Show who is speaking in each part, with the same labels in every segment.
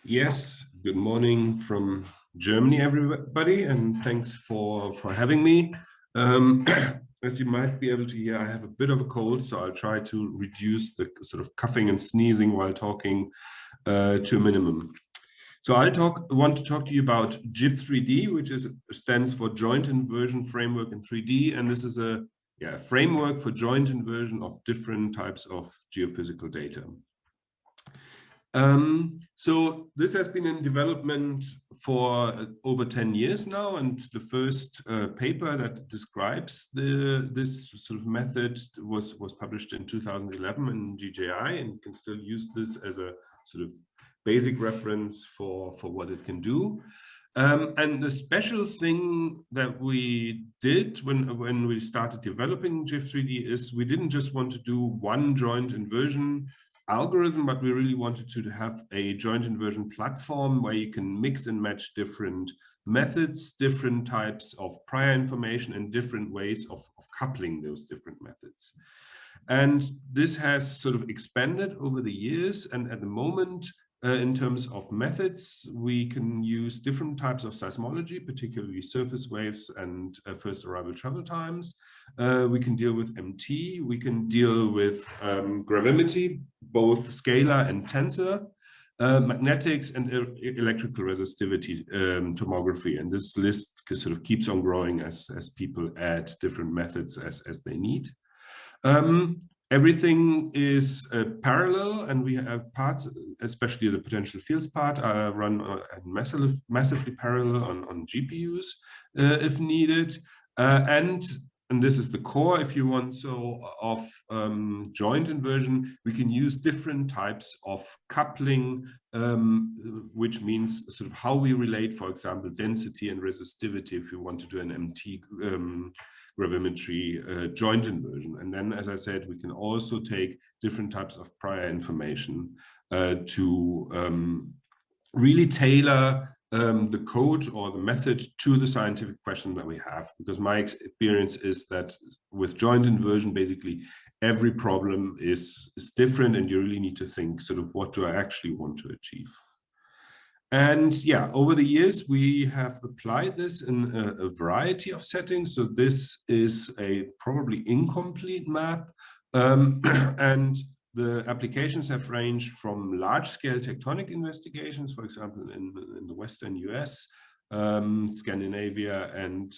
Speaker 1: Yes, good morning from Germany, everybody, and thanks for having me. As you might be able to hear, I have a bit of a cold, so I'll try to reduce the sort of coughing and sneezing while talking to a minimum. So want to talk to you about jif3D, which stands for Joint Inversion Framework in 3D, and this is a framework for joint inversion of different types of geophysical data. So this has been in development for over 10 years now, and the first paper that describes this sort of method was published in 2011 in GJI, and you can still use this as a sort of basic reference for what it can do. And the special thing that we did when we started developing jif3D is we didn't just want to do one joint inversion algorithm, but we really wanted to have a joint inversion platform where you can mix and match different methods, different types of prior information, and different ways of coupling those different methods. And this has sort of expanded over the years, and at the moment, in terms of methods, we can use different types of seismology, particularly surface waves and first arrival travel times. We can deal with MT, we can deal with gravimetry, both scalar and tensor, magnetics, and electrical resistivity tomography. And this list sort of keeps on growing as people add different methods as they need. Everything is parallel, and we have parts, especially the potential fields part, run massively parallel on GPUs if needed. And this is the core, if you want, so of joint inversion. We can use different types of coupling, which means sort of how we relate, for example, density and resistivity if you want to do an MT gravimetry joint inversion. And then, as I said, we can also take different types of prior information to really tailor the code or the method to the scientific question that we have. Because my experience is that with joint inversion, basically every problem is different, and you really need to think sort of what do I actually want to achieve. And yeah, over the years, we have applied this in a variety of settings. So this is a probably incomplete map. And the applications have ranged from large-scale tectonic investigations, for example, in the Western US, Scandinavia, and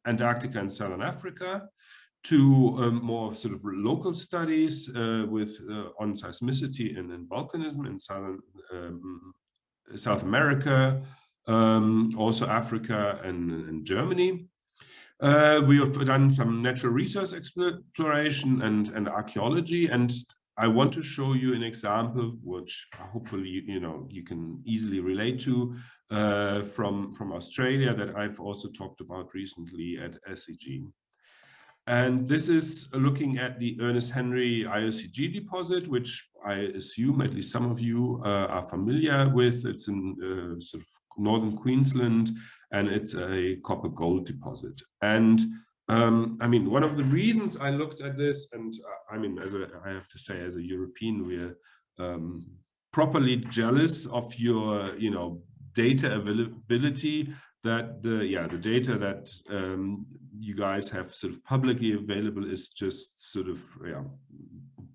Speaker 1: Antarctica and Southern Africa, to more sort of local studies on seismicity and volcanism in South America, also Africa and Germany. We have done some natural resource exploration and archaeology, and I want to show you an example which hopefully you can easily relate to from Australia that I've also talked about recently at SEG. And this is looking at the Ernest-Henry IOCG deposit, which I assume at least some of you are familiar with. It's in sort of northern Queensland, and it's a copper gold deposit. And I mean, one of the reasons I looked at this, and I mean, I have to say, as a European, we're properly jealous of your, data availability. That the data that you guys have sort of publicly available is just sort of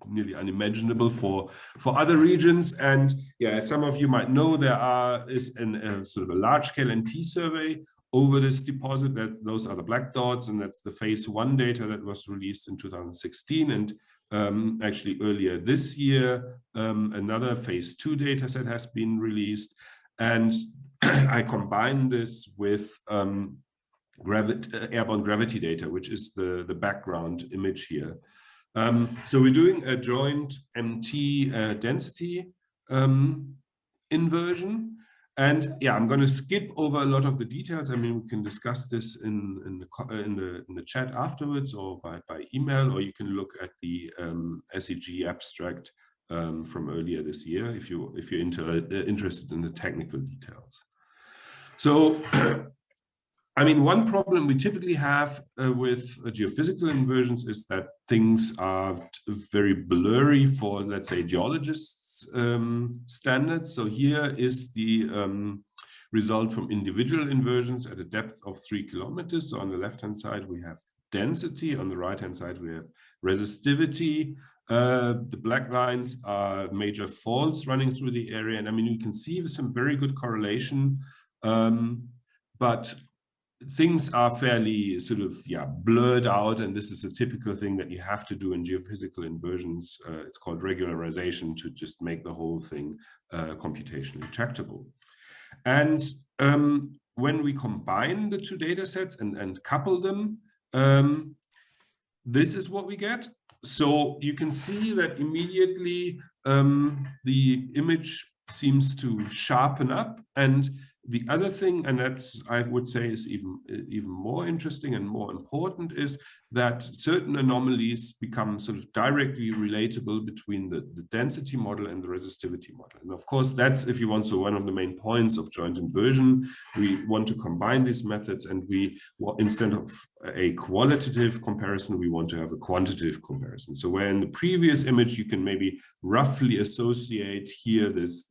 Speaker 1: nearly unimaginable for other regions. And as some of you might know, there is sort of a large-scale MT survey over this deposit. Those are the black dots, and that's the phase 1 data that was released in 2016. And actually earlier this year, another phase 2 data set has been released. And I combine this with airborne gravity data, which is the background image here. So we're doing a joint MT density inversion. And I'm going to skip over a lot of the details. I mean, we can discuss this in the chat afterwards, or by email, or you can look at the SEG abstract from earlier this year if you're interested in the technical details. So, I mean, one problem we typically have with geophysical inversions is that things are very blurry for, let's say, geologists. standards. So here is the result from individual inversions at a depth of 3 kilometers. So on the left-hand side, we have density. On the right-hand side, we have resistivity. The black lines are major faults running through the area. And I mean, you can see some very good correlation, but things are fairly sort of, blurred out. And this is a typical thing that you have to do in geophysical inversions. It's called regularization to just make the whole thing computationally tractable. And when we combine the two data sets and couple them, this is what we get. So you can see that immediately the image seems to sharpen up. And the other thing, and that's, I would say, is even more interesting and more important, is that certain anomalies become sort of directly relatable between the density model and the resistivity model. And of course, that's, if you want, so one of the main points of joint inversion. We want to combine these methods, and we, instead of a qualitative comparison, we want to have a quantitative comparison. So where in the previous image, you can maybe roughly associate here this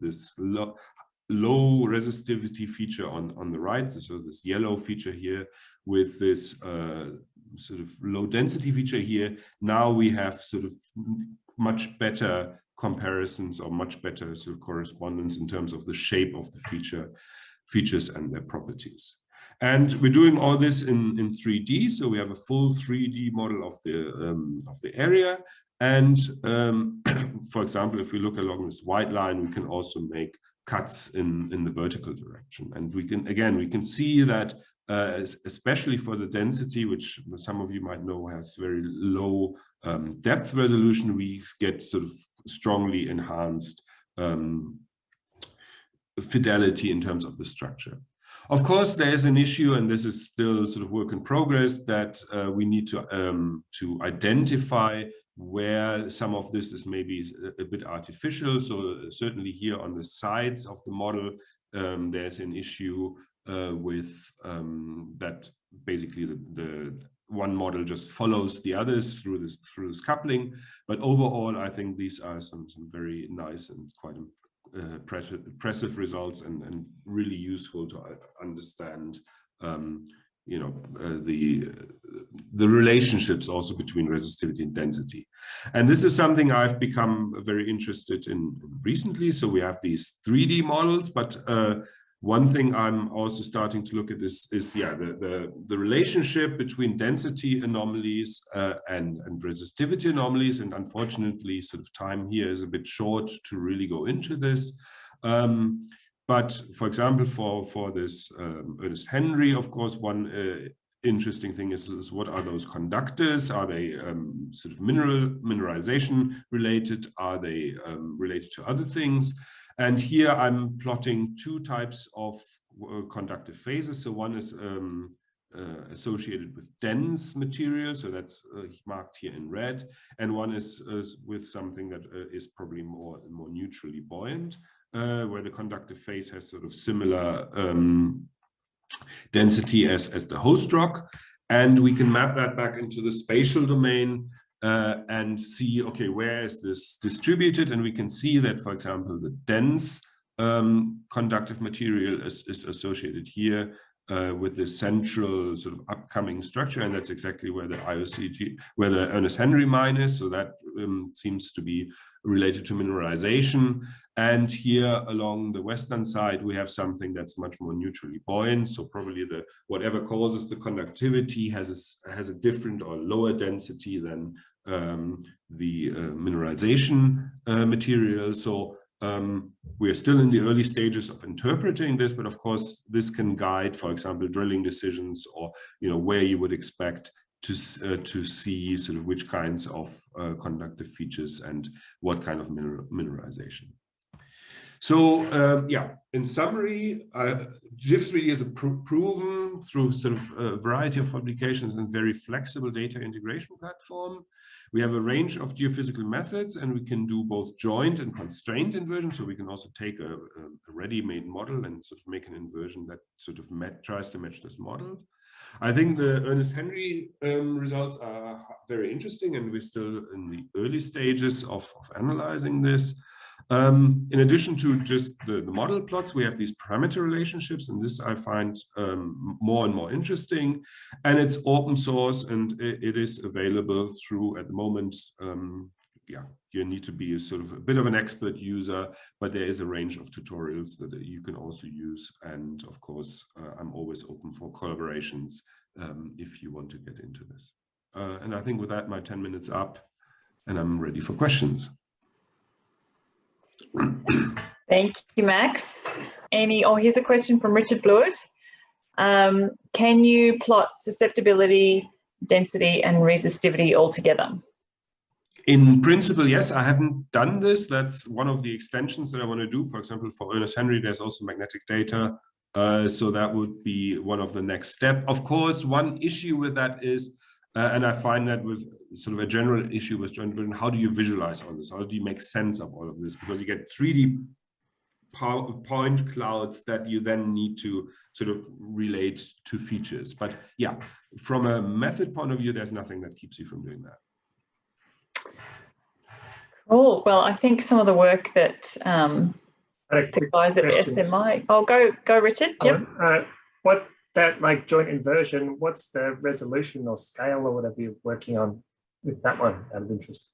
Speaker 1: low resistivity feature on the right, so this yellow feature here with this sort of low density feature here. Now we have sort of much better comparisons, or much better sort of correspondence in terms of the shape of the features and their properties. And we're doing all this in 3D, so we have a full 3D model of the area. And for example, if we look along this white line, we can also make cuts in the vertical direction. And we can see that especially for the density, which some of you might know has very low depth resolution, we get sort of strongly enhanced fidelity in terms of the structure. Of course, there's an issue, and this is still sort of work in progress, that we need to identify where some of this is maybe a bit artificial. So certainly here on the sides of the model, there's an issue with that basically the one model just follows the others through this coupling. But overall, I think these are some very nice and quite impressive results, and really useful to understand the relationships also between resistivity and density. And this is something I've become very interested in recently. So we have these 3D models, but one thing I'm also starting to look at is the relationship between density anomalies and resistivity anomalies. And unfortunately, sort of time here is a bit short to really go into this. But for example, for this Ernest-Henry, of course, one interesting thing is what are those conductors? Are they sort of mineralization related? Are they related to other things? And here I'm plotting two types of conductive phases. So one is associated with dense material, so that's marked here in red, and one is with something that is probably more neutrally buoyant, where the conductive phase has sort of similar density as the host rock. And we can map that back into the spatial domain and see, okay, where is this distributed? And we can see that, for example, the dense conductive material is associated here with the central sort of upcoming structure, and that's exactly where the IOCG, where the Ernest-Henry mine is. So that seems to be related to mineralization. And here along the western side, we have something that's much more neutrally buoyant. So probably whatever causes the conductivity has a different or lower density than the mineralization material. So we are still in the early stages of interpreting this, but of course this can guide, for example, drilling decisions, or where you would expect to see sort of which kinds of conductive features and what kind of mineralization. So in summary, jif3D is a proven through sort of a variety of publications and very flexible data integration platform. We have a range of geophysical methods, and we can do both joint and constrained inversion. So we can also take a ready-made model and sort of make an inversion that sort of tries to match this model. I think the Ernest-Henry results are very interesting, and we're still in the early stages of analyzing this. In addition to just the model plots, we have these parameter relationships, and this I find more and more interesting. And it's open source, and it is available through, at the moment, yeah, you need to be a bit of an expert user, but there is a range of tutorials that you can also use. And of course, I'm always open for collaborations if you want to get into this. And I think with that, my 10 minutes up, and I'm ready for questions.
Speaker 2: Thank you, Max. Here's a question from Richard Blewett. Can you plot susceptibility, density, and resistivity all together?
Speaker 1: In principle, yes. I haven't done this. That's one of the extensions that I want to do. For example, for Ernest-Henry, there's also magnetic data. So that would be one of the next step. Of course, one issue with that is, and I find that with sort of a general issue with joint vision, how do you visualize all this? How do you make sense of all of this? Because you get 3D point clouds that you then need to sort of relate to features. But yeah, from a method point of view, there's nothing that keeps you from doing that.
Speaker 2: Cool. Well, I think some of the work that the guys at SMI. Oh, go, Richard. Yep.
Speaker 3: What that like joint inversion? What's the resolution or scale or whatever you're working on with that one? Out of interest.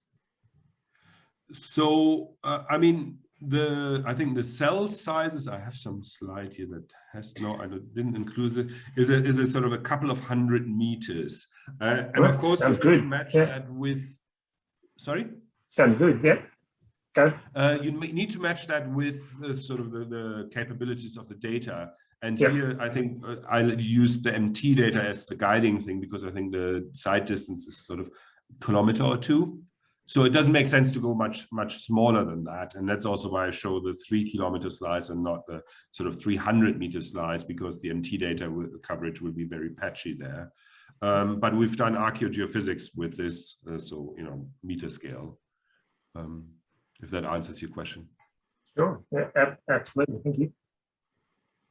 Speaker 1: So I mean, I think the cell sizes. I have some slide here that has I didn't include it. Is a sort of a couple of 100 meters, and of course you need to match that with. Sorry.
Speaker 3: Sounds good, yeah. Go.
Speaker 1: You need to match that with sort of the capabilities of the data. And here, I think I use the MT data as the guiding thing, because I think the side distance is sort of a kilometer or two. So it doesn't make sense to go much smaller than that. And that's also why I show the 3 kilometer slice and not the sort of 300 meter slice, because the MT data coverage will be very patchy there. But we've done archaeogeophysics with this, so, you know, meter scale. If that answers your question.
Speaker 3: Sure, yeah, absolutely, thank you.